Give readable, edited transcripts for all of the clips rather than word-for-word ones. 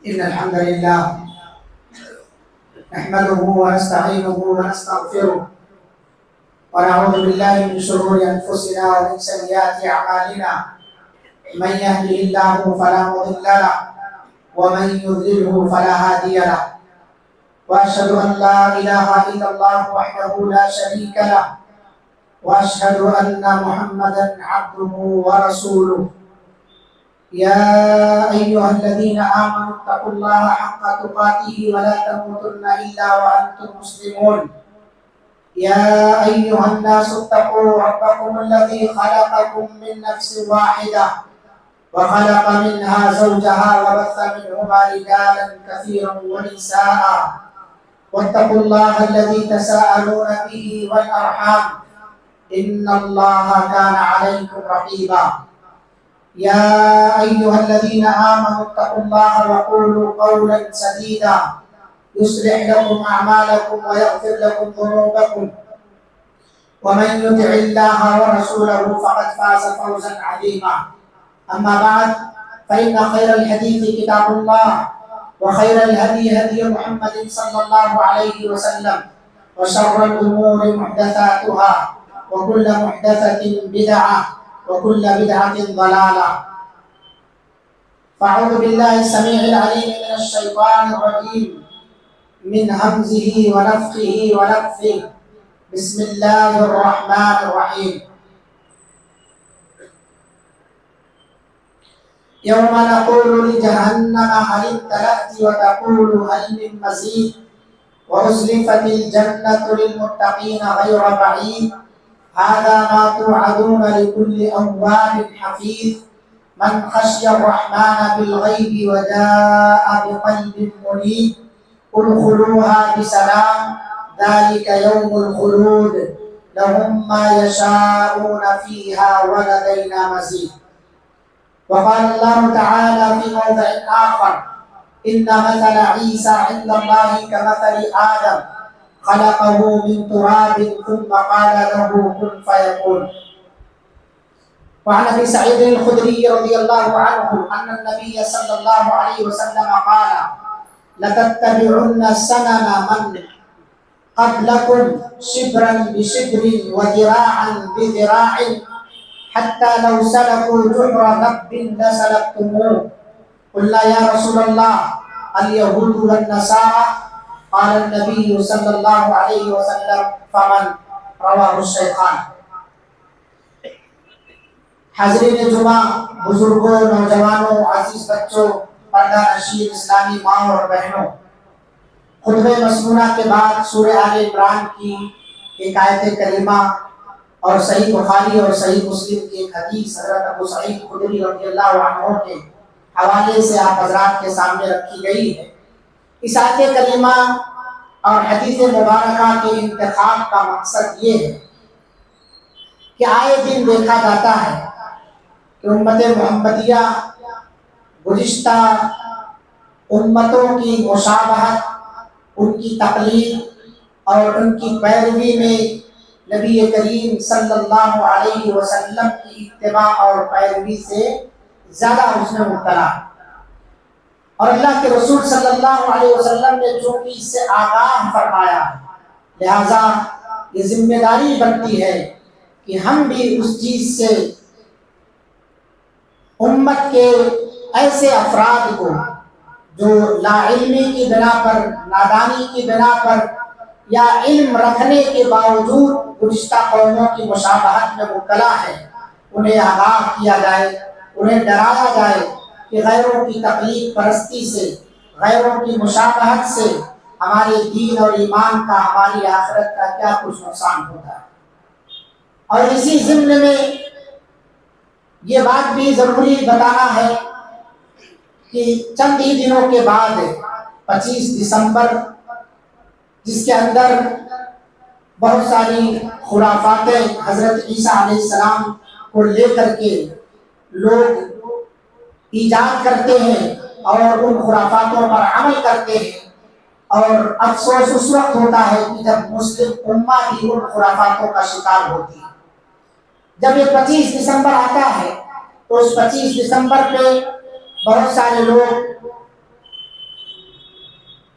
إن الحمد لله نحمده ونستعينه ونستغفره ونعوذ بالله من شرور أنفسنا ومن سيئات أعمالنا. من يهده الله فلا مضل له ومن يضلله فلا هادي له، وأشهد أن لا إله إلا الله وحده لا شريك له، وأشهد أن محمدا عبده ورسوله. يا أيها الذين آمنوا اتقوا الله حق تقاته ولا تموتن إلا وأنتم مسلمون. يا أيها الناس اتقوا ربكم الذي خلقكم من نفس واحدة وخلق منها زوجها وبث منهما رجالا كثيرا ونساء، واتقوا الله الذي تساءلون به والأرحام إن الله كان عليكم رقيبا. يا أيها الذين آمنوا اتقوا الله وقولوا قولا سديدا يصلح لكم أعمالكم ويغفر لكم ذنوبكم، ومن يطع الله ورسوله فقد فاز فوزا عظيما. أما بعد، فإن خير الحديث كتاب الله، وخير الهدي هدي محمد صلى الله عليه وسلم، وشر الأمور محدثاتها، وكل محدثة بدعة، وكل بدعة ضلالة. فأعوذ بالله السميع العليم من الشيطان الرجيم من همزه ونفخه ونفثه. بسم الله الرحمن الرحيم. يوم نقول لجهنم هل امتلأت وتقول هل من مزيد وأزلفت الجنة للمتقين غير بعيد هذا ما توعدون لكل أواب حفيظ من خشي الرحمن بالغيب وجاء بقلب منيب ادخلوها بسلام ذلك يوم الخلود لهم ما يشاءون فيها ولدينا مزيد. وقال الله تعالى في موضع آخر إن مثل عيسى عند الله كمثل آدم خلقه من تراب ثم قال له كن فيكون. وعن ابي سعيد الخدري رضي الله عنه ان النبي صلى الله عليه وسلم قال لتتبعن سنن من قبلكم شبرا بشبر وذراعا بذراع حتى لو سلكوا جحر ذب لسلكتموه. قلنا يا رسول الله اليهود والنصارى؟ قال النبي صلی اللہ علیہ وسلم فمن؟ رواہ الشیخان. حاضرین جمعہ، بزرگوں، نوجوانوں، عزیز بچوں، پردہ نشین اسلامی ماں اور بہنوں، خطبہ مسنونہ کے بعد سورہ آل عمران کی ایک آیت کریمہ اور صحیح بخاری اور صحیح مسلم کی ایک حدیث حضرت ابو سعید خدری رضی اللہ عنہ کے حوالے سے آپ حضرات کے سامنے رکھی گئی ہے. اس آیت کریمہ اور حدیث مبارکہ کے انتخاب کا مقصد یہ ہے کہ آئے دن دیکھا جاتا ہے کہ امت محمدیہ گزشتہ امتوں کی مشابہت، ان کی تقلید اور ان کی پیروی میں نبی کریم صلی اللہ علیہ وسلم کی اتباع اور پیروی سے زیادہ حسن مبتلا ہے. اور اللہ کے رسول صلی اللہ علیہ وسلم نے چونکہ اس سے آگاہ فرمایا ہے، لہذا یہ ذمہ داری بنتی ہے کہ ہم بھی اس چیز سے امت کے ایسے افراد کو جو لا علمی کی بنا پر، نادانی کی بنا پر یا علم رکھنے کے باوجود گزشتہ قوموں کی مشابہت میں مبتلا ہے، انہیں آگاہ کیا جائے، انہیں ڈرایا جائے کہ غیروں کی تقلید پرستی سے، غیروں کی مشابہت سے ہمارے دین اور ایمان کا، ہماری آخرت کا کیا کچھ نقصان ہوتا ہے. اور اسی ضمن میں یہ بات بھی ضروری بتانا ہے کہ چند ہی دنوں کے بعد 25 دسمبر، جس کے اندر بہت ساری خرافاتیں حضرت عیسیٰ علیہ السلام کو لے کر کے لوگ ایجاد کرتے ہیں اور ان خرافاتوں پر عمل کرتے ہیں، اور افسوس اس وقت ہوتا ہے کہ جب مسلم امہ بھی ان خرافاتوں کا شکار ہوتی ہے. جب یہ 25 دسمبر آتا ہے تو اس 25 دسمبر پہ بہت سارے لوگ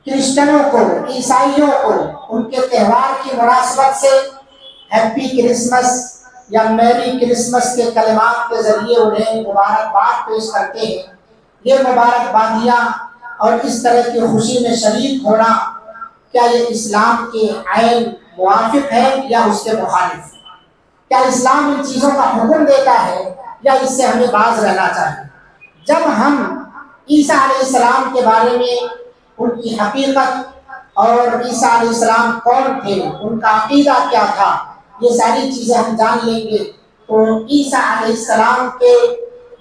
کرسچنوں کو، عیسائیوں کو ان کے تہوار کی مناسبت سے ہیپی کرسمس یا میری کرسمس کے کلمات کے ذریعے انہیں مبارکباد پیش کرتے ہیں، یہ مبارکبادیاں اور اس طرح کی خوشی میں شریک ہونا کیا یہ اسلام کے عین موافق ہے یا اس کے مخالف؟ کیا اسلام ان چیزوں کا حکم دیتا ہے یا اس سے ہمیں باز رہنا چاہیے؟ جب ہم عیسیٰ علیہ السلام کے بارے میں، ان کی حقیقت اور عیسیٰ علیہ السلام کون تھے، ان کا عقیدہ کیا تھا، یہ ساری چیزیں ہم جان لیں گے تو عیسیٰ علیہ السلام کے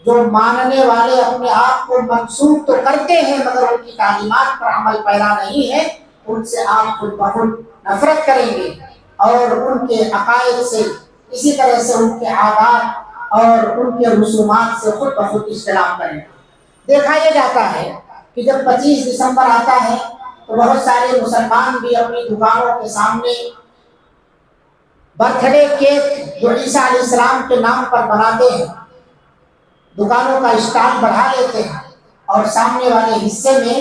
جو ماننے والے اپنے آپ کو منسوب تو کرتے ہیں مگر ان کی تعلیمات پر عمل پیرا نہیں ہے، ان سے آپ خود بخود نفرت کریں گے اور ان کے عقائد سے، اسی طرح سے ان کے عادات اور ان کے رسومات سے خود بخود اختلاف کریں گے۔ دیکھا یہ جاتا ہے کہ جب 25 دسمبر آتا ہے تو بہت سارے مسلمان بھی اپنی دکانوں کے سامنے برتھ ڈے کیک جو عیسیٰ علیہ السلام کے نام پر بناتے ہیں، دکانوں کا اسٹال بڑھا لیتے ہیں اور سامنے والے حصے میں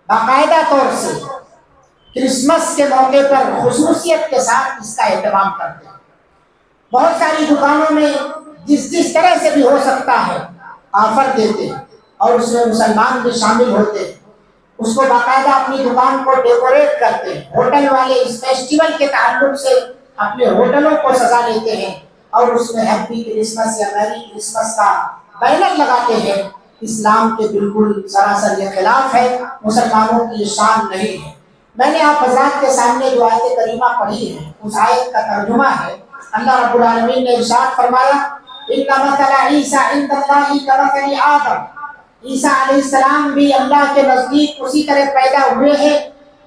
باقاعدہ طور سے کرسمس کے موقع پر خصوصیت کے ساتھ اس کا اہتمام کرتے ہیں۔ بہت ساری دکانوں میں جس طرح سے بھی ہو سکتا ہے آفر دیتے ہیں اور اس میں مسلمان بھی شامل ہوتے ہیں، اس کو باقاعدہ اپنی دکان کو ڈیکوریٹ کرتے ہیں۔ ہوٹل والے اس فیسٹیول کے تعلق سے اپنے ہوٹلوں کو سجا لیتے ہیں اور اس میں ہیپی کرسمس یا میری کرسمس کا بینر لگاتے ہیں۔ اسلام کے بالکل سراسر یہ خلاف ہے، مسلمانوں کی یہ شان نہیں ہے۔ میں نے آپ حضرات کے سامنے جو آیت کریمہ پڑھی ہے اس آیت کا ترجمہ ہے۔ اللہ رب العالمین نے ارشاد فرمایا ان مثل عیسیٰ عند اللہ کمثل آدم، عیسیٰ علیہ السلام بھی اللہ کے نزدیک اسی طرح پیدا ہوئے ہیں،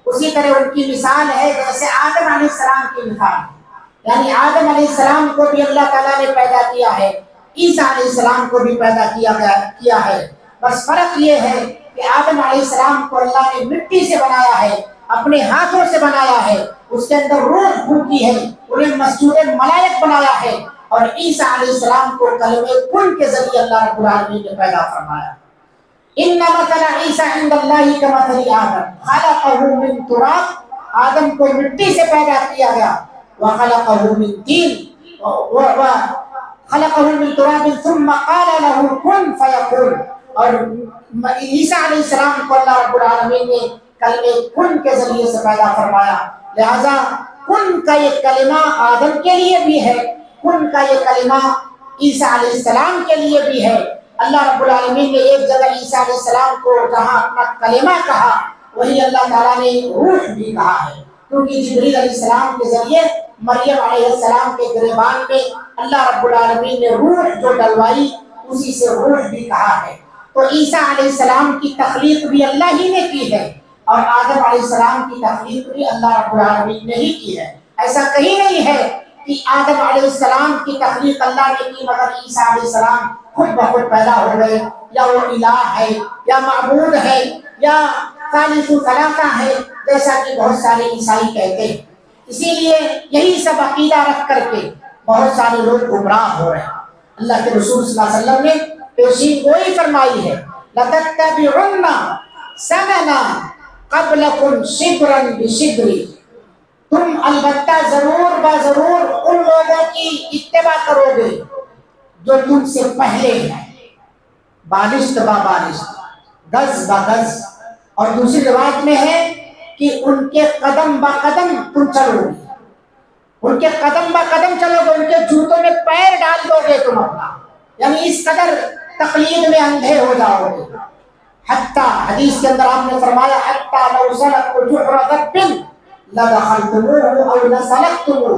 اسی طرح ان کی مثال ہے جیسے آدم علیہ السلام کی مثال ہے، یعنی آدم علیہ السلام کو بھی اللہ تعالیٰ نے پیدا کیا ہے، عیسیٰ علیہ السلام کو بھی پیدا کیا ہے، بس فرق یہ ہے کہ آدم علیہ السلام کو اللہ نے مٹی سے بنایا ہے، اپنے ہاتھوں سے بنایا ہے، اس کے اندر روح پھونکی ہے، انہیں مسجود ملائک بنایا ہے، اور عیسیٰ علیہ السلام کو کلمہ کن کے ذریعے اللہ رب العالمین نے پیدا فرمایا۔ ان مثل عیسیٰ عند اللہ کمثل آدم خلقہ من تراب، آدم کو مٹی سے پیدا کیا گیا، وخلقہ من طین، خلقہ من تراب ثم قال له کن فیکون، اور عیسیٰ علیہ السلام کو اللہ رب العالمین نے کلمہ کن کے ذریعے سے پیدا فرمایا۔ لہذا کن کا یہ کلمہ آدم کے لیے بھی ہے، کن کا یہ کلمہ عیسیٰ علیہ السلام کے لیے بھی ہے۔ اللہ رب العالمین نے ایک جگہ عیسیٰ علیہ السلام کو جہاں اپنا کلمہ کہا وہی اللہ تعالیٰ نے روح بھی کہا ہے، کیونکہ جبریل علیہ السلام کے ذریعے مریم علیہ السلام کے گریبان میں اللہ رب العالمین نے روح جو ڈلوائی اسی سے روح بھی کہا ہے۔ تو عیسیٰ علیہ السلام کی تخلیق بھی اللہ ہی نے کی ہے اور آدم علیہ السلام کی تخلیق بھی اللہ رب العالمین نے ہی کی ہے۔ ایسا کہیں نہیں ہے کہ آدم علیہ السلام کی تخلیق اللہ نے کی مگر عیسیٰ علیہ السلام خود بخود پیدا ہو گئے، یا وہ الہ ہے یا معبود ہے یا ثالث ثلاثہ ہے جیسا کہ بہت سارے عیسائی کہتے ہیں۔ اسی لیے یہی سب عقیدہ رکھ کر کے بہت سارے لوگ گمراہ ہو رہے ہیں۔ اللہ کے رسول صلی اللہ علیہ وسلم نے پیشین گوئی فرمائی ہے لَتَتَّبِعُنَّ سَنَنَ قَبْلَكُمْ شِبْرًا بِشِبْرٍ، تم البتہ ضرور ضرور ان لوگوں کی اتباع کرو گے جو تم سے پہلے ہیں، بالشت با بالشت، گز با گز، اور دوسری روایت میں ہے کہ ان کے قدم با قدم تم چلو گے، ان کے قدم با قدم چلو گے، ان کے جوتوں میں پیر ڈال دو گے تم اپنا، یعنی اس قدر تقلید میں اندھے ہو جاؤ گے۔ حتیٰ حدیث کے اندر آپ نے فرمایا حتیٰ لو سلکوا جحر ذب لدخلتموہ او لسلکتموہ،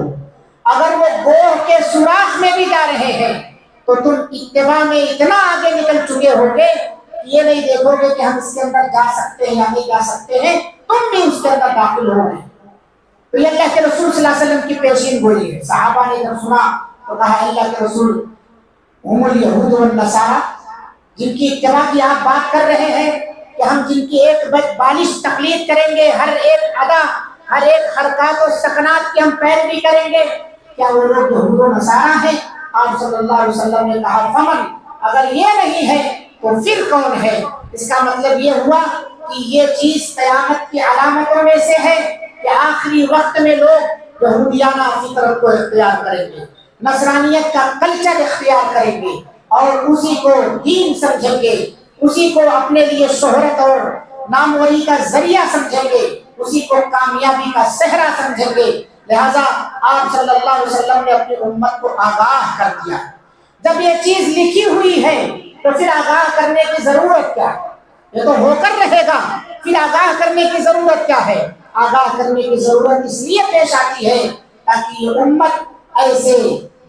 اگر وہ گوہ کے سوراخ میں بھی جا رہے ہیں تو تم اتباع میں اتنا آگے نکل چکے ہوگے کہ یہ نہیں دیکھو گے کہ ہم اس کے اندر جا سکتے ہیں یا نہیں جا سکتے ہیں، تم بھی اس کے اندر داخل ہو گئے۔ تو یہ اللہ کے رسول صلی اللہ علیہ وسلم کی پیشین گوئی ہے۔ صحابہ نے جب سنا تو کہا اللہ کے رسول ہم الیہود والنصارى، جن کی اتباع کی آپ بات کر رہے ہیں کہ ہم جن کی ایک بالش تقلید کریں گے، ہر ایک ادا، ہر ایک حرکات و سکنات کی ہم پیروی کریں گے، کیا وہ لوگ یہود و نصارہ ہیں؟ آپ صلی اللہ علیہ وسلم نے کہا فمن، اگر یہ نہیں ہے تو پھر کون ہے؟ اس کا مطلب یہ ہوا کہ یہ چیز قیامت کی علامتوں میں سے ہے کہ آخری وقت میں لوگ یہودیانہ فطرت کو اختیار کریں گے، نصرانیت کا کلچر اختیار کریں گے اور اسی کو دین سمجھیں گے، اسی کو اپنے لیے شہرت اور ناموری کا ذریعہ سمجھیں گے، اسی کو کامیابی کا صحرا سمجھیں گے۔ لہذا آپ صلی اللہ علیہ وسلم نے اپنی امت کو آگاہ کر دیا۔ جب یہ چیز لکھی ہوئی ہے تو پھر آگاہ کرنے کی ضرورت کیا ہے؟ یہ تو ہو کر رہے گا، پھر آگاہ کرنے کی ضرورت کیا ہے؟ آگاہ کرنے کی ضرورت اس لیے پیش آتی ہے تاکہ یہ امت ایسے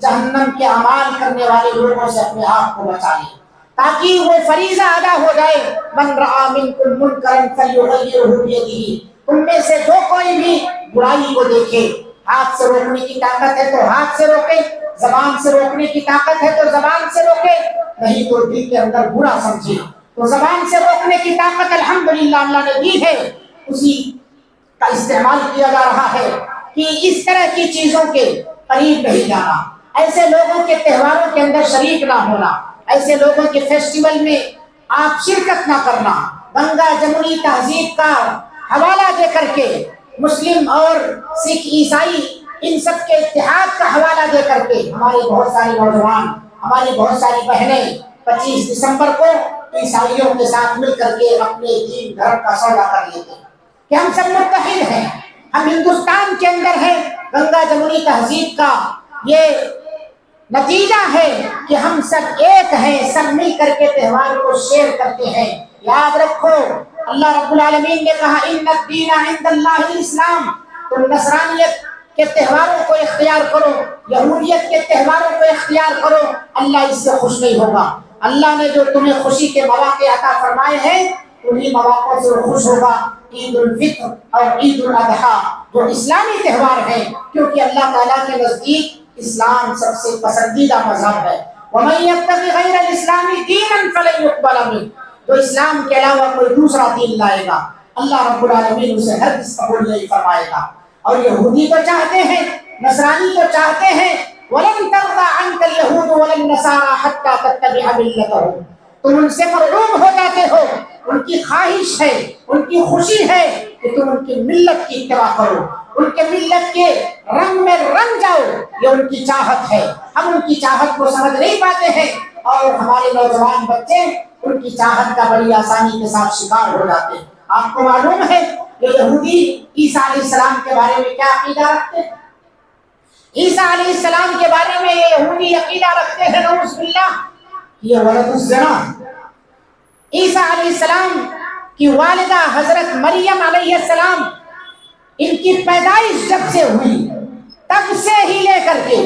جہنم کے اعمال کرنے والے لوگوں سے اپنے آپ کو بچا لے، تاکہ وہ فریضہ ادا ہو جائے، من رأى منکم منکرا فلیغیرہ بیدہ، تم میں سے جو کوئی بھی برائی کو دیکھے، ہاتھ سے روکنے کی طاقت ہے تو ہاتھ سے روکے، زبان سے روکنے کی طاقت ہے تو زبان سے روکے، نہیں تو دل کے اندر برا سمجھے تو زبان سے روکنے کی طاقت الحمدللہ اللہ نے دی ہے، اسی کا استعمال کیا جا رہا ہے کہ اس طرح کی چیزوں کے قریب نہیں جانا، ایسے لوگوں کے تہواروں کے اندر شریک نہ ہونا، ایسے لوگوں کے فیسٹیول میں آپ شرکت نہ کرنا، گنگا جمنی تہذیب کا حوالہ دے کر کے مسلم اور سکھ عیسائی ان سب کے اتحاد کا حوالہ دے کر کے ہمارے بہت سارے نوجوان، ہماری بہت ساری بہنیں 25 دسمبر کو عیسائیوں کے ساتھ مل کر کے اپنے دین دھرم کا سودا کر لیتے ہیں کہ ہم سب متحد ہیں، ہم ہندوستان کے اندر ہیں۔ گنگا جمنی تہذیب کا یہ نتیجہ ہے کہ ہم سب ایک ہیں، سب مل کر کے تہوار کو شیئر کرتے ہیں۔ یاد رکھو اللہ رب العالمین نے کہا ان الدین عند اللہ الاسلام، تم نصرانیت کے تہواروں کو اختیار کرو، یہودیت کے تہواروں کو اختیار کرو، اللہ اس سے خوش نہیں ہوگا۔ اللہ نے جو تمہیں خوشی کے مواقع عطا فرمائے ہیں انہی مواقع سے وہ خوش ہوگا۔ عید الفطر اور عید الاضحیٰ جو اسلامی تہوار ہیں، کیونکہ اللہ تعالیٰ کے نزدیک اسلام سب سے پسندیدہ مذہب ہے۔ وَمَن يَبْتَغِ غَيْرَ الْإِسْلَامِ دِينًا فَلَن يُقْبَلَ مِنْهُ، جو اسلام کے علاوہ کوئی دوسرا دین لائے گا اللہ رب العالمین اسے ہرگز قبول نہیں فرمائے گا۔ اور یہودی تو چاہتے ہیں، نصرانی تو چاہتے ہیں وَلَن تَرْضَىٰ عَنْكَ الْيَهُودُ وَلَا النَّصَارَىٰ حَتَّىٰ تَتَّبِعَ مِلَّتَهُمْ، تم ان سے مرعوب ہو جاتے ہو، ان کی خواہش ہے، ان کی خوشی ہے کہ تم ان کی ملت کی اتباع کرو، ان کے ملت کے رنگ میں رنگ جاؤ، یہ ان کی چاہت ہے۔ ہم ان کی چاہت کو سمجھ نہیں پاتے ہیں اور ہمارے نوجوان بچے ان کی چاہت کا بڑی آسانی کے ساتھ شکار ہو جاتے ہیں۔ آپ کو معلوم ہے کہ یہودی عیسیٰ علیہ السلام کے بارے میں کیا عقیدہ رکھتے ہیں؟ عیسیٰ علیہ السلام کے بارے میں یہ یہودی عقیدہ رکھتے ہیں نعوذ باللہ یہ ولد الزنا۔ عیسیٰ علیہ السلام کی والدہ حضرت مریم علیہ السلام، ان کی پیدائش جب سے ہوئی تب سے ہی لے کر کے،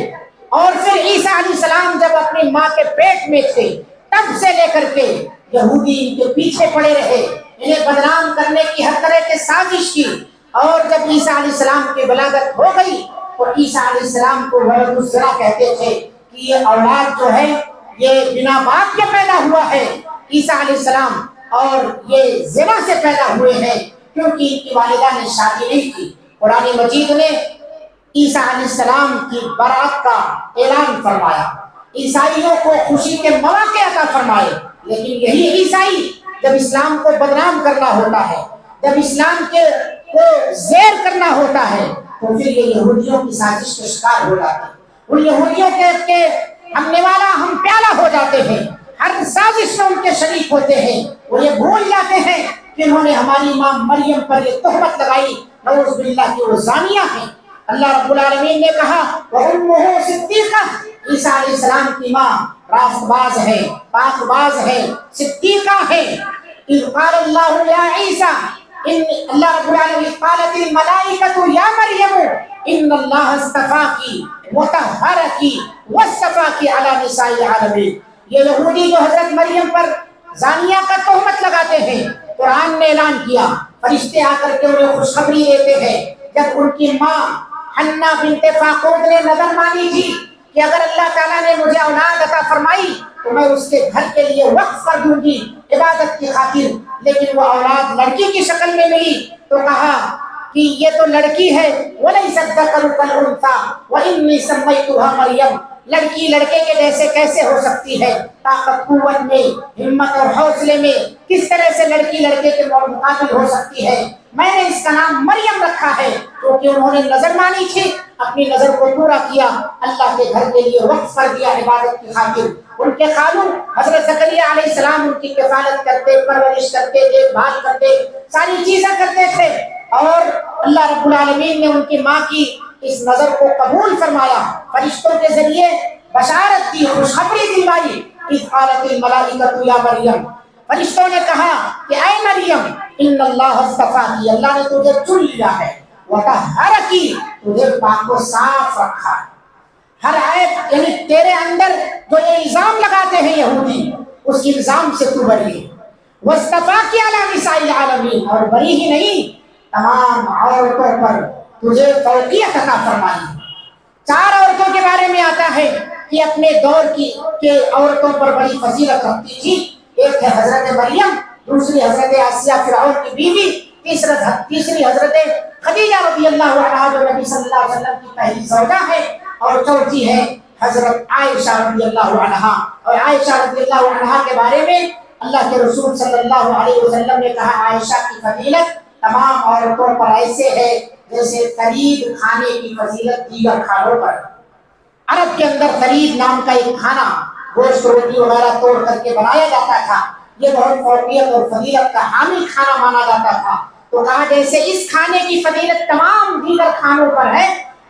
اور پھر عیسیٰ علیہ السلام جب اپنی ماں کے پیٹ میں تھے تب سے لے کر کے یہودی ان کے پیچھے پڑے رہے، انہیں بدنام کرنے کی ہر طرح کی سازش کی، اور جب عیسیٰ علیہ السلام کی ولادت ہو گئی تو عیسیٰ علیہ السلام کو ولد الزنا کہتے تھے کہ یہ اولاد جو ہے یہ بنا باپ کے پیدا ہوا ہے عیسیٰ علیہ السلام، اور یہ زنا سے پیدا ہوئے ہیں کیونکہ ان کی والدہ نے شادی نہیں کی۔ قرآن مجید نے عیسیٰ علیہ السلام کی برات کا اعلان فرمایا، عیسائیوں کو خوشی کے مواقع عطا فرمائے، لیکن یہی عیسائی جب اسلام کو بدنام کرنا ہوتا ہے، جب اسلام کو زیر کرنا ہوتا ہے تو پھر یہ یہودیوں کی سازش کا شکار ہو جاتے ہیں، ان یہودیوں کے ہم نوالا ہم پیالہ ہو جاتے ہیں، ہر سازش میں ان کے شریک ہوتے ہیں، وہ یہ بھول جاتے ہیں کہ انہوں نے ہماری ماں مریم پر یہ تہمت لگائی نعوذ باللہ کہ وہ زانیہ ہیں۔ اللہ رب العالمین نے کہا وَأُمُّهُ صِدِّيقَةٌ، عیسیٰ علیہ السلام کی ماں راست باز ہے، پاک باز ہے، صدیقہ ہے۔ اِذْ قَالَ اللَّهُ يَا عِيسَىٰ، اللہ رب العالمین قالت الملائکۃ یا مریم ان اللہ اصطفاکی وطہرکی واصطفاکی علی نساء العالمین۔ یہ یہودی جو حضرت مریم پر زانیہ کا تہمت لگاتے ہیں، قرآن نے اعلان کیا، فرشتے آ کر کے انہیں خوشخبری دیتے ہیں، جب ان کی ماں حنا بنت فاقود نے نظر مانی تھی کہ اگر اللہ تعالیٰ نے مجھے اولاد عطا فرمائی تو میں اس کے گھر کے لیے وقف کر دوں گی عبادت کی خاطر، لیکن وہ اولاد لڑکی کی شکل میں ملی تو کہا کہ یہ تو لڑکی ہے، وَلَيْسَ الذَّكَرُ كَالْأُنثَىٰ وَإِنِّي سَمَّيْتُهَا مَرْيَمَ، لڑکی لڑکے کے جیسے کیسے ہو سکتی ہے؟ طاقت قوت میں، ہمت اور حوصلے میں کس طرح سے لڑکی لڑکے کے مقابل ہو سکتی ہے؟ میں نے اس کا نام مریم رکھا ہے کیونکہ انہوں نے نظر مانی تھی، اپنی نظر کو پورا کیا، اللہ کے گھر کے لیے وقف کر دیا عبادت کی خاطر۔ ان کے خالو حضرت زکریا علیہ السلام ان کی کفالت کرتے، پرورش کرتے، دیکھ بھال کرتے، ساری چیزیں کرتے تھے، اور اللہ رب العالمین نے ان کی ماں کی اس نظر کو قبول فرمایا، فرشتوں کے ذریعے بشارت دی، خوشخبری دلوائی۔ اذ قالت الملائکۃ یا مریم، فرشتوں نے کہا کہ اے مریم ان اللہ اصطفاکی، اللہ نے تجھے چن لیا ہے، وطہرکی، تجھے پاک و صاف رکھا ہے، ہر عیب یعنی تیرے اندر جو یہ الزام لگاتے ہیں یہودی، اس الزام سے تو بری ہے، واصطفاکی علی نساء العالمین، اور بری ہی نہیں تمام عورتوں پر تجھے فوقیت عطا فرمائی۔ 4 عورتوں کے بارے میں آتا ہے کہ اپنے دور کی کے عورتوں پر بڑی فضیلت رکھتی تھی، ایک ہے حضرت مریم، دوسری حضرت آسیہ فرعون کی بیوی، تیسری حضرت خدیجہ رضی اللہ عنہا جو نبی صلی اللہ علیہ وسلم کی پہلی زوجہ ہے، اور چوتھی ہے حضرت عائشہ رضی اللہ عنہا۔ اور عائشہ رضی اللہ عنہا کے بارے میں اللہ کے رسول صلی اللہ علیہ وسلم نے کہا عائشہ کی فضیلت تمام عورتوں پر ایسے ہے جیسے فرید کھانے کی فضیلت دیگر کھانوں پر۔ عرب کے اندر فرید نام کا ایک کھانا گوشت روٹی وغیرہ توڑ کر کے بنایا جاتا تھا، یہ بہت فوقیت اور فضیلت کا حامل کھانا مانا جاتا تھا، تو کہا جیسے اس کھانے کی فضیلت تمام دیگر کھانوں پر ہے،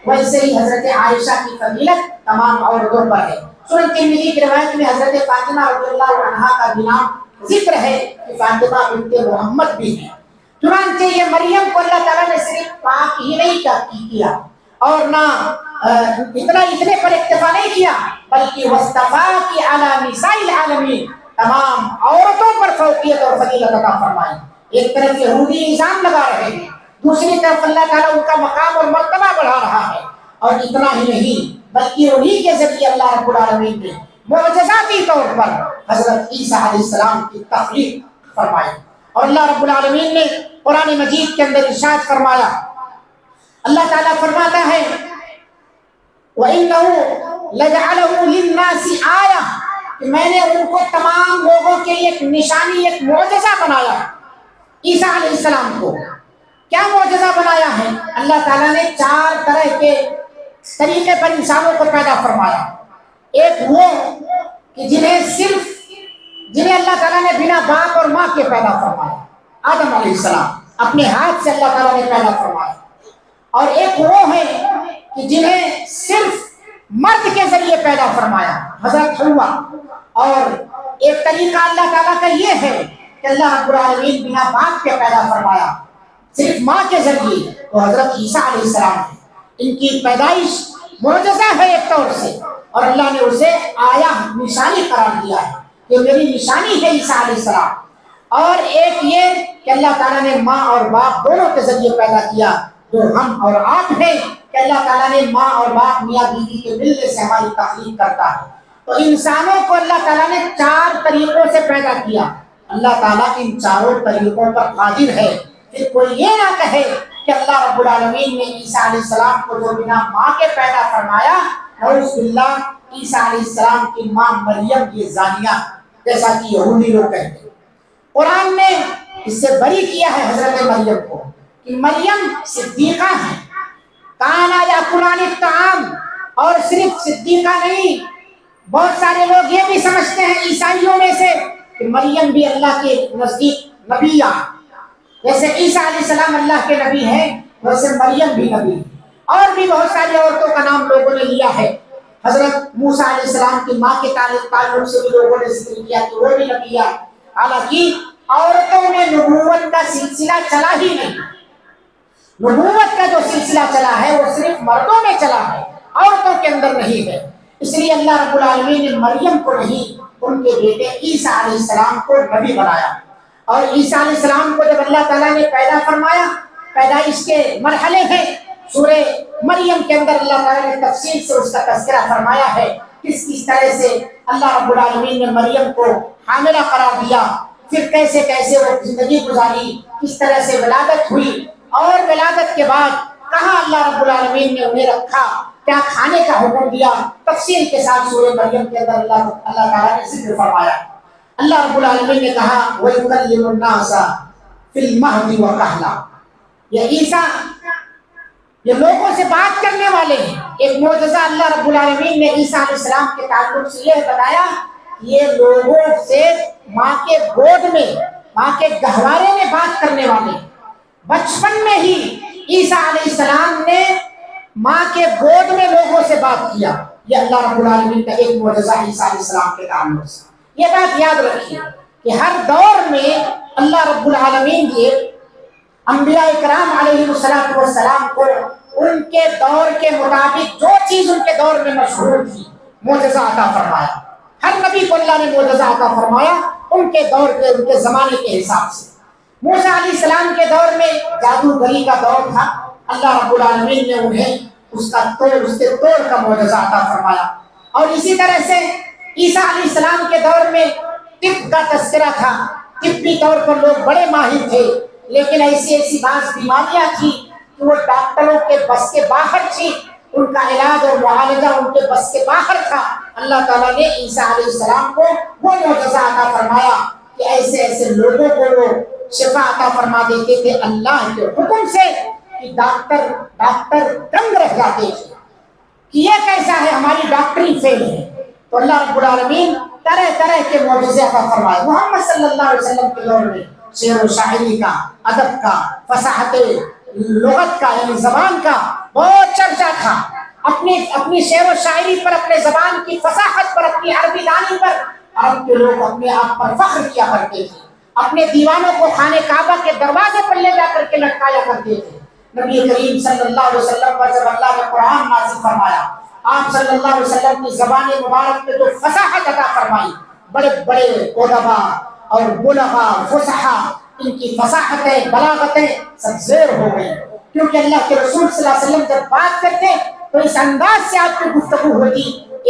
ویسے ہی حضرت عائشہ کی فضیلت تمام عورتوں پر ہے۔ سنن ترمذی کی روایت میں حضرت فاطمہ رضی اللہ عنہا کا بھی نام ذکر ہے کہ فاطمہ بنت محمد بھی ہے۔ چنانچہ یہ مریم کو اللہ تعالیٰ نے صرف پاک ہی نہیں کیا اور نہ اتنے پر اکتفا نہیں کیا، بلکہ واصطفاکی علی نساء العالمین، تمام عورتوں پر فوقیت اور فضیلت عطا فرمائی۔ ایک طرف یہودی الزام لگا رہے ہیں، دوسری طرف اللہ تعالیٰ ان کا مقام اور مرتبہ بڑھا رہا ہے، اور اتنا ہی نہیں بلکہ انہی کے ذریعے اللہ رب العالمین نے معجزاتی طور پر حضرت عیسیٰ علیہ السلام کی تخلیق فرمائی۔ اور اللہ رب العالمین نے قرآن مجید کے اندر ارشاد فرمایا، اللہ تعالیٰ فرماتا ہے وَإِنَّهُ لَجَعَلَهُ لِلنَّاسِ آیَةً، کہ میں نے ان کو تمام لوگوں کے لیے ایک نشانی، ایک معجزہ بنایا۔ عیسیٰ علیہ السلام کو کیا معجزہ بنایا ہے؟ اللہ تعالیٰ نے 4 طرح کے طریقے پر انسانوں کو پیدا فرمایا۔ ایک وہ کہ جنہیں اللہ تعالیٰ نے بنا باپ اور ماں کے پیدا فرمایا، آدم علیہ السلام اپنے ہاتھ سے اللہ تعالیٰ نے پیدا فرمایا۔ اور ایک وہ ہے کہ جنہیں صرف مرد کے ذریعے پیدا فرمایا، حضرت حوا۔ اور ایک طریقہ اللہ تعالیٰ کا یہ ہے کہ اللہ رب العالمین بنا باپ کے پیدا فرمایا، صرف ماں کے ذریعے، تو حضرت عیسیٰ علیہ السلام ہے۔ ان کی پیدائش معجزہ ہے ایک طور سے، اور اللہ نے اسے آیا نشانی قرار دیا ہے کہ میری نشانی ہے عیسیٰ علیہ السلام۔ اور ایک یہ کہ اللہ تعالیٰ نے ماں اور باپ دونوں کے ذریعے پیدا کیا، جو ہم اور آپ ہیں کہ اللہ تعالیٰ نے ماں اور باپ میاں بیوی کے ملنے سے ہماری تخلیق کرتا ہے۔ تو انسانوں کو اللہ تعالیٰ نے 4 طریقوں سے پیدا کیا، اللہ تعالیٰ ان 4 طریقوں پر قادر ہے۔ پھر کوئی یہ نہ کہے کہ اللہ رب العالمین نے عیسیٰ علیہ السلام کو جو بنا ماں کے پیدا فرمایا، نعوذ باللہ عیسیٰ علیہ السلام کی ماں مریم یہ زانیہ، جیسا کہ یہودی لوگ کہتے ہیں۔ قرآن نے اس سے بری کیا ہے حضرت مریم کو کہ مریم صدیقہ ہے، کانا یاکلان الطعام۔ اور صرف صدیقہ نہیں، بہت سارے لوگ یہ بھی سمجھتے ہیں عیسائیوں میں سے کہ مریم بھی اللہ کے نزدیک نبی ہے، جیسے عیسیٰ علیہ السلام اللہ کے نبی ہیں ویسے مریم بھی نبی ہے۔ اور بھی بہت ساری عورتوں کا نام لوگوں نے لیا ہے، حضرت موسیٰ علیہ السلام کی ماں کے تعلق سے بھی لوگوں نے ذکر کیا کہ وہ بھی نبی ہے۔ حالانکہ عورتوں میں نبوت کا سلسلہ چلا ہی نہیں، نبوت کا جو سلسلہ چلا ہے وہ صرف مردوں میں چلا ہے، عورتوں کے اندر نہیں ہے۔ اس لیے اللہ رب العالمین نے مریم کو نہیں، ان کے بیٹے عیسیٰ علیہ السلام کو نبی بنایا۔ اور عیسیٰ علیہ السلام کو جب اللہ تعالیٰ نے پیدا فرمایا، پیدائش کے مرحلے ہیں، سورہ مریم کے اندر اللہ تعالیٰ نے تفصیل سے اس کا تذکرہ فرمایا ہے، کس طرح سے اللہ رب العالمین نے مریم کو حاملہ قرار دیا، پھر کیسے کیسے وہ زندگی گزاری، کس طرح سے ولادت ہوئی، اور ولادت کے بعد کہاں اللہ رب العالمین نے انہیں رکھا، کیا کھانے کا حکم دیا، تفصیل کے ساتھ سورہ مریم کے اندر اللہ تعالیٰ نے ذکر فرمایا۔ اللہ رب العالمین نے کہا وَيُكَلِّمُ النَّاسَ فِي الْمَهْدِ وَكَهْلًا، یہ عیسیٰ یہ لوگوں سے بات کرنے والے ہیں۔ ایک معجزہ اللہ رب العالمین نے عیسیٰ علیہ السلام کے تعلق سے یہ بتایا، یہ لوگوں سے ماں کے گود میں، ماں کے گہوارے میں بات کرنے والے۔ بچپن میں ہی عیسیٰ علیہ السلام نے ماں کے گود میں لوگوں سے بات کیا۔ یہ اللہ رب العالمین کا ایک معجزہ عیسیٰ علیہ السلام کے تعلق سے۔ یہ بات یاد رکھیے کہ ہر دور میں اللہ رب العالمین کے انبیاء اکرام علیہ السلام کو ان کے دور کے مطابق جو چیز ان کے دور میں مشہور تھی معجزہ عطا فرمایا۔ ہر نبی کو اللہ نے معجزہ عطا فرمایا ان کے دور کے، ان کے زمانے کے حساب سے۔ موسیٰ علیہ السلام کے دور میں جادوگری کا دور تھا، اللہ رب العالمین نے انہیں اس کے توڑ کا معجزہ عطا فرمایا۔ اور اسی طرح سے عیسیٰ علیہ السلام کے دور میں طب کا تذکرہ تھا، طبی طور پر لوگ بڑے ماہر تھے، لیکن ایسی بعض بیماریاں تھیں کہ وہ ڈاکٹروں کے بس کے باہر تھی، ان کا علاج اور معالجہ ان کے بس کے باہر تھا۔ اللہ تعالیٰ نے عیسیٰ علیہ السلام کو وہ معجزہ عطا فرمایا کہ ایسے لوگوں کو وہ شفا عطا فرما دیتے تھے اللہ کے حکم سے کہ ڈاکٹر دنگ رہ جاتے تھے کہ یہ کیسا ہے، ہماری ڈاکٹری فیل ہے۔ تو اللہ رب العالمین طرح طرح کے معجزے عطا فرمائے۔ محمد صلی اللہ علیہ وسلم کے دور میں شعر و شاعری کا، ادب کا، فصاحت لغت کا یعنی زبان کا بہت چرچا تھا۔ اپنی شعر و شاعری پر، اپنے زبان کی فصاحت پر، اپنی عربی دانی پر عرب کے لوگ اپنے آپ پر فخر کیا کرتے تھے۔ اپنے دیوانوں کو خانہ کعبہ کے دروازے پر لے جا کر کے لٹکایا کرتے تھے۔ نبی کریم صلی اللہ علیہ وسلم پر جب اللہ نے قرآن نازل فرمایا، آپ صلی اللہ علیہ وسلم کی زبان مبارک پہ جو فصاحت عطا فرمائی، بڑے بڑے ادبا اور بلغا فصحا ان کی فصاحتیں، بلاغتیں سب زیر ہو گئی، کیونکہ اللہ کے رسول صلی اللہ علیہ وسلم جب بات کرتے تو اس انداز سے آپ کی گفتگو ہوتی،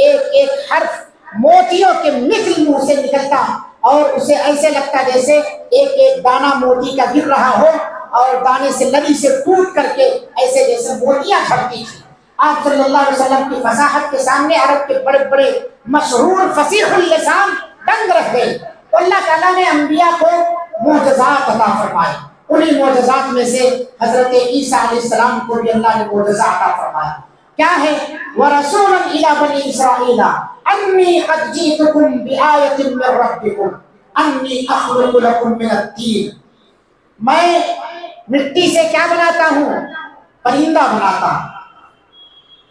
ایک ایک حرف موتیوں کے مثل منہ سے نکلتا اور اسے ایسے لگتا جیسے ایک ایک دانہ موتی کا گر رہا ہو اور دانے سے لری سے ٹوٹ کر کے ایسے جیسے موتیاں جھڑتی تھی۔ آپ صلی اللہ علیہ وسلم کی فصاحت کے سامنے عرب کے بڑے بڑے مشہور فصیح اللسان دنگ رہ گئے۔ تو اللہ تعالیٰ نے انبیاء کو معجزات عطا فرمائے، انہی معجزات میں سے حضرت عیسیٰ علیہ السلام کو بھی اللہ نے معجزہ عطا فرمایا۔ کیا ہے؟ وَرَسُولًا إِلَىٰ بَنِي إِسْرَائِيلَ أَنِّي قَدْ جِئْتُكُم بِآيَةٍ مِّن رَّبِّكُمْ أَنِّي أَخْلُقُ لَكُم مِّنَ الطِّينِ، میں مٹی سے کیا بناتا ہوں؟ پرندہ بناتا ہوں۔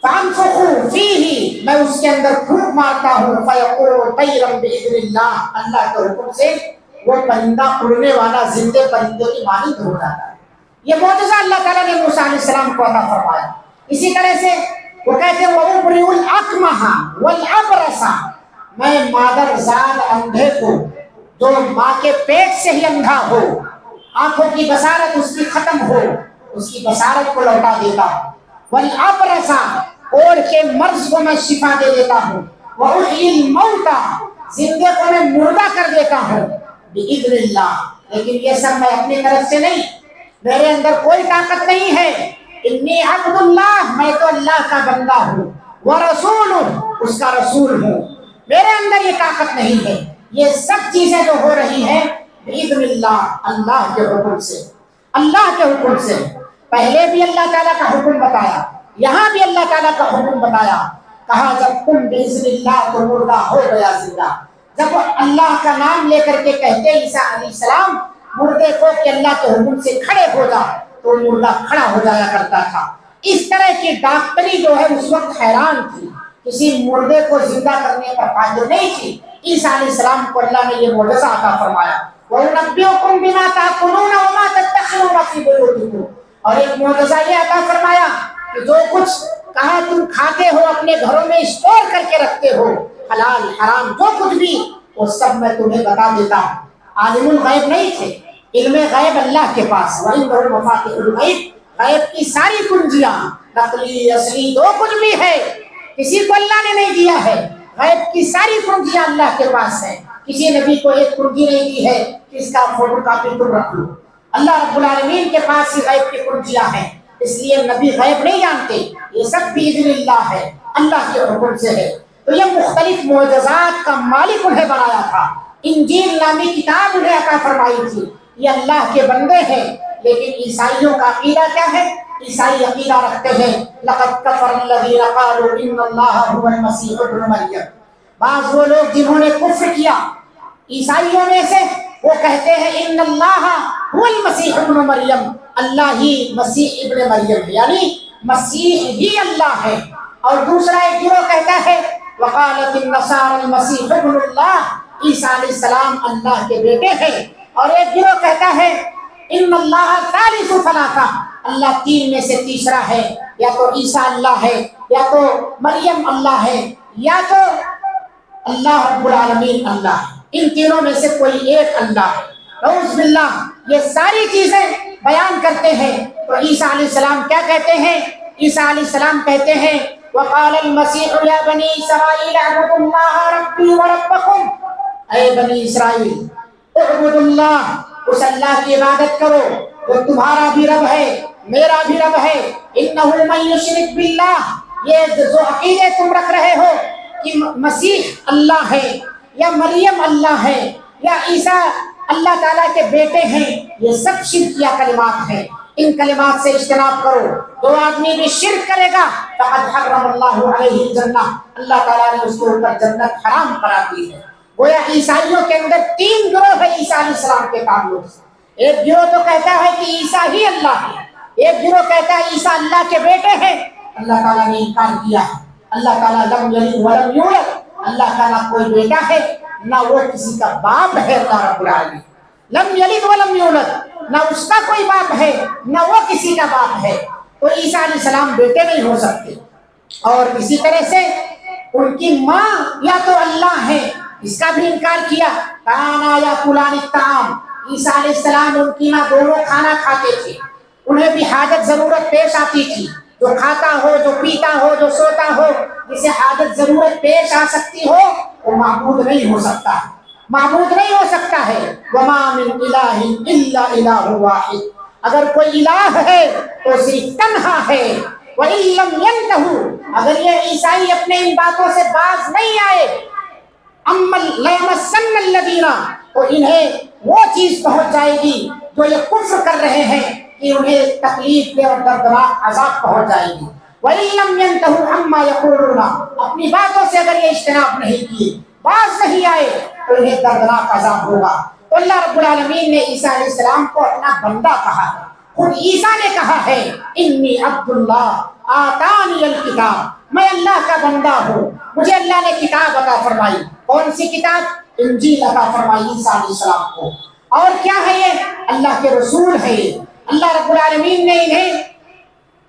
فَأَنفُخُ فِيهِ، میں اس کے اندر پھونک مارتا ہوں، فَيَكُونُ طَيْرًا بِإِذْنِ اللَّهِ، اللہ کے حکم سے وہ پرندہ اڑنے والا زندے پرندے کی مانند ہو جاتا ہے۔ یہ معجزہ اللہ تعالیٰ نے موسیٰ علیہ السلام کو عطا فرمایا۔ اسی طرح سے وہ کہتے ہیں وَأُبْرِئُ الْأَكْمَحَ وَالْأَبْرَصَ، میں مادر زاد اندھے کو جو ماں کے پیٹ سے ہی اندھا ہو، آنکھوں کی بصارت اس کی ختم ہو، اس کی بصارت کو لوٹا دیتا ہوں۔ وَالْأَبْرَصَ، اوڑ کے مرض کو میں شفا دے دیتا ہوں۔ وَأُحْيِي الْمَوْتَى، زندے کو میں مردہ کر دیتا ہوں بِإِذْنِ اللَّهِ، لیکن یہ سب میں اپنی طرف سے نہیں، میرے اندر کوئی طاقت نہیں ہے۔ انی عبد اللہ، میں تو اللہ کا بندہ ہوں، ورسول، اس کا رسول ہوں، میرے اندر یہ طاقت نہیں ہے۔ یہ سب چیزیں جو ہو رہی ہیں بِإِذْنِ اللَّهِ، اللہ کے حکم سے، اللہ کے حکم سے۔ پہلے بھی اللہ تعالیٰ کا حکم بتایا، یہاں بھی اللہ تعالیٰ کا حکم بتایا، کہا جب تم بِإِذْنِ اللَّهِ تو مردہ ہو گیا زندہ۔ جب وہ اللہ کا نام لے کر کے کہتے عیسیٰ علیہ السلام مردے کو کہ اللہ کے حکم سے کھڑے ہو جا، تو مردہ کھڑا ہو جایا کرتا تھا۔ اس طرح کی ڈاکٹری جو ہے اس وقت حیران تھی، کسی مردے کو زندہ کرنے پر قادر نہیں تھی۔ عیسیٰ علیہ السلام کو اللہ نے یہ معجزہ عطا فرمایا، وَيُنَبِّئُكُم بِمَا تَأْكُلُونَ وَمَا تَدَّخِرُونَ فِي بُيُوتِكُمْ، اور ایک معجزہ یہ عطا فرمایا کہ جو کچھ کہا تم کھاتے ہو اپنے گھروں میں اسٹور کر کے رکھتے ہو، حلال حرام جو کچھ بھی، وہ سب میں تمہیں بتا دیتا ہوں۔ عالم الغیب نہیں تھے، علم غیب اللہ کے پاس، وَعِندَهُ مَفَاتِحُ الْغَیْبِ، غیب کی ساری کنجیاں، نقلی اصلی جو کچھ بھی ہے کسی کو اللہ نے نہیں دیا ہے، غیب کی ساری کنجیاں اللہ کے پاس ہیں۔ کسی نبی کو ایک کنجی نہیں دی ہے کہ اس کا فوٹو کاپی تم رکھ لو، اللہ رب العالمین کے پاس ہی غیب کی کنجیاں ہیں۔ اس لیے نبی غیب نہیں جانتے، یہ سب باذن اللہ ہے، اللہ کے حکم سے ہے۔ تو یہ مختلف معجزات کا مالک انہیں بنایا تھا، انجیل نامی کتاب انہیں عطا فرمائی تھی، یہ اللہ کے بندے ہیں۔ لیکن عیسائیوں کا عقیدہ کیا ہے؟ عیسائی عقیدہ رکھتے ہیں لقد کفر الذین قالوا ان اللہ هو المسیح ابن مریم۔ بعض وہ لوگ جنہوں نے کفر کیا عیسائیوں میں سے، وہ کہتے ہیں ان اللہ هو المسیح ابن مریم، اللہ ہی مسیح ابن مریم ہے، یعنی مسیح ہی اللہ ہے۔ اور دوسرا ایک گروہ کہتا ہے وقالت النصارى المسیح ابن اللہ، عیسیٰ علیہ السلام اللہ کے بیٹے ہیں۔ اور ایک گروہ کہتا ہے ان اللہ ثالث ثلاثہ، اللہ تین میں سے تیسرا ہے، یا تو عیسیٰ اللہ ہے، یا تو مریم اللہ ہے، یا تو اللہ رب العالمین اللہ ہے، ان تینوں میں سے کوئی ایک اللہ ہے۔ نعوذ باللہ، یہ ساری چیزیں بیان کرتے ہیں۔ تو عیسیٰ علیہ السلام کیا کہتے ہیں؟ عیسیٰ علیہ السلام کہتے ہیں وقال المسیح یا بنی اسرائیل اعبدوا اللہ ربی وربکم، اے بنی اسرائیل اعبدوا اللہ، اس اللہ کی عبادت کرو جو تمہارا بھی رب ہے میرا بھی رب ہے۔ انہ من یشرک باللہ، یہ جو عقیدے تم رکھ رہے ہو کہ مسیح اللہ ہے یا مریم اللہ ہے یا عیسیٰ اللہ تعالیٰ کے بیٹے ہیں، یہ سب شرکیہ کلمات ہیں، ان کلمات سے اجتناب کرو۔ جو آدمی بھی شرک کرے گا فقد حرم اللہ علیہ الجنہ، اللہ تعالیٰ نے اس کے اوپر جنت حرام قرار دی ہے۔ گویا عیسائیوں کے اندر تین گروہ ہے عیسیٰ علیہ السلام کے تعلق سے۔ ایک گروہ تو کہتا ہے کہ عیسیٰ ہی اللہ ہے، ایک گروہ کہتا ہے عیسیٰ اللہ کے بیٹے ہیں۔ اللہ تعالیٰ نے انکار کیا ہے، اللہ تعالیٰ لم یلد ولم یولد، اللہ کا نہ کوئی بیٹا ہے نہ وہ کسی کا باپ ہے، اللہ رب العالمین لم یلد ولم یولد، نہ اس کا کوئی باپ ہے نہ وہ کسی کا باپ ہے، تو عیسیٰ علیہ السلام بیٹے نہیں ہو سکتے۔ اور اسی طرح سے ان کی ماں یا تو اللہ ہے، اس کا بھی انکار کیا، کانا یاکلان الطعام، عیسیٰ علیہ السلام ان کی ماں دونوں کھانا کھاتے تھے، انہیں بھی حاجت ضرورت پیش آتی تھی، جو کھاتا ہو جو پیتا ہو جو سوتا ہو جسے حاجت ضرورت پیش آ سکتی ہو وہ معبود نہیں ہو سکتا، معبود نہیں ہو سکتا ہے۔ وما من الہ الا الہ واحد، اگر کوئی الہ ہے تو صرف تنہا ہے۔ وَإِن لَّمْ يَنْتَهُوا، اگر یہ عیسائی اپنے ان باتوں سے باز نہیں آئے، لَيَمَسَّنَّ الَّذِينَ، تو انہیں وہ چیز پہنچ جائے گی جو یہ کفر کر رہے ہیں کہ انہیں تکلیف دے اور دردناک عذاب پہنچ جائے گی۔ وَإِن لَّمْ يَنْتَهُوا عَمَّا يَقُولُونَ، اپنی باتوں سے اگر یہ اجتناب نہیں کیے باز نہیں آئے تو انہیں دردناک عذاب ہوگا۔ تو اللہ رب العالمین نے عیسیٰ علیہ السلام کو اپنا بندہ کہا ہے، خود عیسیٰ نے کہا ہے انی عبد اللہ آتانی الکتاب، میں اللہ کا بندہ ہوں، مجھے اللہ نے کتاب عطا فرمائی۔ کون سی کتاب؟ انجیل عطا فرمائی عیسیٰ علیہ السلام کو۔ اور کیا ہے یہ؟ اللہ کے رسول ہے۔ اللہ رب العالمین نے انہیں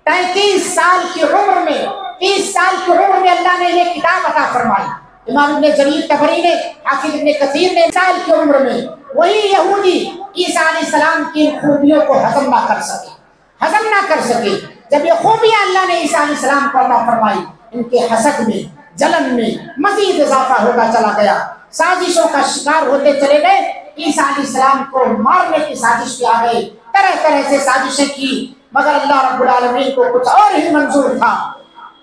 33 سال کی عمر میں 30 سال کی عمر میں اللہ نے یہ کتاب عطا فرمائی۔ امام ابن جریر طبری نے، حافظ ابن کثیر نے سال کی عمر میں، وہی یہودی عیسیٰ علیہ السلام کی خوبیوں کو ہضم نہ کر سکے۔ جب یہ خوبیاں اللہ نے عیسیٰ علیہ السلام کو عطا فرمائی، ان کے حسد میں جلن میں مزید اضافہ ہوتا چلا گیا، سازشوں کا شکار ہوتے چلے گئے، عیسیٰ علیہ السلام کو مارنے کی سازش پہ آ گئے، طرح طرح سے سازشیں کی، مگر اللہ رب العالمین کو کچھ اور ہی منظور تھا۔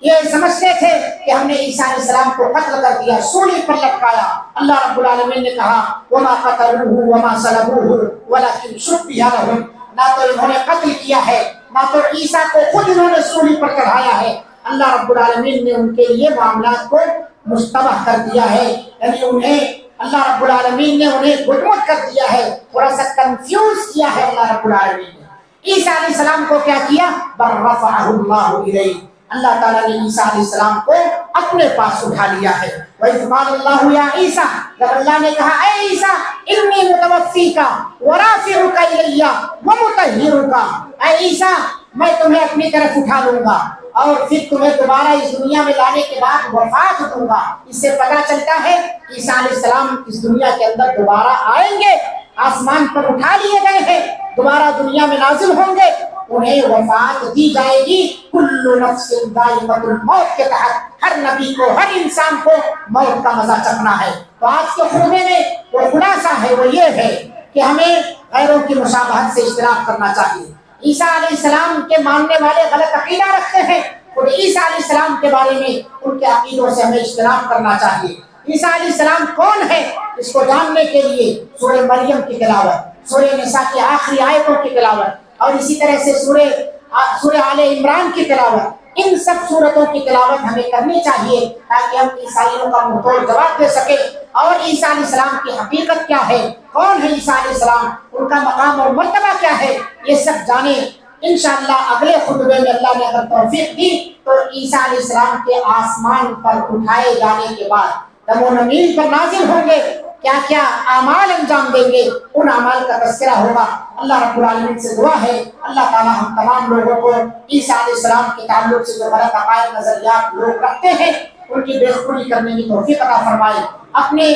یہ سمجھتے تھے کہ ہم نے عیسیٰ علیہ السلام کو قتل کر دیا، سولی پر لٹکایا۔ اللہ رب العالمین نے کہا وما قتلوه وما صلبوه ولكن شبه لهم، نہ تو انہوں نے قتل کیا ہے نہ تو عیسیٰ کو خود انہوں نے سولی پر چڑھایا ہے، اللہ رب العالمین نے ان کے لیے معاملات کو مشتبہ کر دیا ہے، یعنی انہیں اللہ رب العالمین نے انہیں گڈمٹ کر دیا ہے، تھوڑا سا کنفیوز کیا ہے اللہ رب العالمین نے۔ عیسیٰ علیہ السلام کو کیا کیا؟ بل رفعہ اللہ الیہ، اللہ تعالیٰ نے عیسیٰ علیہ السلام کو اپنے پاس اٹھا لیا ہے۔ وَإِذْ قَالَ اللَّهُ يَا عِيسَىٰ، جب اللہ نے کہا اے عیسیٰ اِنِّي مُتَوَفِّيكَ وَرَافِعُكَ إِلَيَّ وَمُطَهِّرُكَ، اے عیسیٰ میں تمہیں اپنی طرف اٹھا لوں گا اور پھر تمہیں دوبارہ اس دنیا میں لانے کے بعد وفات دوں گا۔ اس سے پتہ چلتا ہے عیسیٰ علیہ السلام اس دنیا کے اندر دوبارہ آئیں گے، آسمان پر اٹھا لیے گئے ہیں، دوبارہ دنیا میں نازل ہوں گے، انہیں وفات دی جائے گی۔ کل نفس ذائقۃ الموت کے تحت ہر نبی کو، ہر انسان کو موت کا مزہ چکھنا ہے۔ تو آج کے خطبے میں وہ خلاصہ ہے، وہ یہ ہے کہ ہمیں غیروں کی مشابہت سے اجتناب کرنا چاہیے۔ عیسیٰ علیہ السلام کے ماننے والے غلط عقیدہ رکھتے ہیں، اور عیسیٰ علیہ السلام کے بارے میں ان کے عقیدوں سے ہمیں اجتناب کرنا چاہیے۔ عیسیٰ علیہ السلام کون ہے، اس کو جاننے کے لیے سورہ مریم کی تلاوت، سورہ نساء کی آخری آیتوں کی تلاوت، اور اسی طرح سے سورہ آل عمران کی تلاوت، ان سب صورتوں کی تلاوت ہمیں کرنی چاہیے تاکہ ہم عیسائیوں کا منہ توڑ جواب دے سکیں، اور عیسیٰ علیہ السلام کی حقیقت کیا ہے، کون ہے عیسیٰ علیہ السلام، ان کا مقام اور مرتبہ کیا ہے، یہ سب جانیں۔ انشاءاللہ اگلے خطبے میں اللہ نے اگر توفیق دی تو عیسیٰ علیہ السلام کے آسمان پر اٹھائے جانے کے بعد دم و نمین پر نازل ہوں گے، کیا کیا اعمال انجام دیں گے، ان اعمال کا تذکرہ ہوگا۔ اللہ رب العالمین سے دعا ہے اللہ تعالیٰ ہم تمام لوگوں کو عیسیٰ علیہ السلام کے تعلق سے جو غلط عقائد نظریات لوگ رکھتے ہیں ان کی بےخبری کرنے کی توفیق عطا فرمائے، اپنے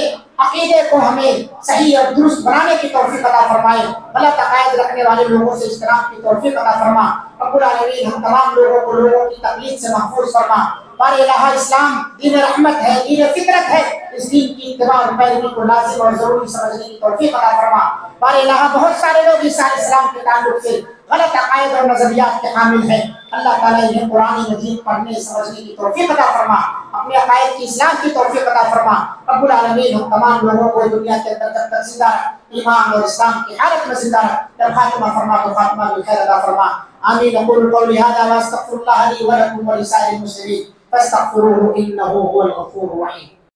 عقیدے کو ہمیں صحیح اور درست بنانے کی توفیق عطا فرمائے، غلط عقائد رکھنے والے لوگوں سے اجتناب کی توفیق عطا فرما۔ رب العالمین ہم تمام لوگوں کو لوگوں کی تقلید سے محفوظ فرما۔ بار الہ اسلام دین رحمت ہے، دین فطرت ہے، اس دین کی اتباع اور پیروی کو لازم اور ضروری سمجھنے کی توفیق عطا فرما۔ بار الہ بہت سارے لوگ عیسیٰ علیہ السلام کے تعلق سے غلط عقائد اور نظریات کے حامل ہیں، اللہ تعالیٰ انہیں قرآن مجید پڑھنے سمجھنے کی توفیق عطا فرما، اپنے عقائد کی اصلاح کی توفیق عطا فرما۔ رب العالمین ہم تمام لوگوں کو دنیا کے اندر جب تک زندہ ایمان اور اسلام کی حالت میں زندہ جب خاتمہ فرما تو خاتمہ بالخیر عطا فرما۔ آمین۔ اقول قولی ھذا واستغفر اللہ لی ولکم ولسائر المسلمین فاستغفروہ انہ هو الغفور الرحیم۔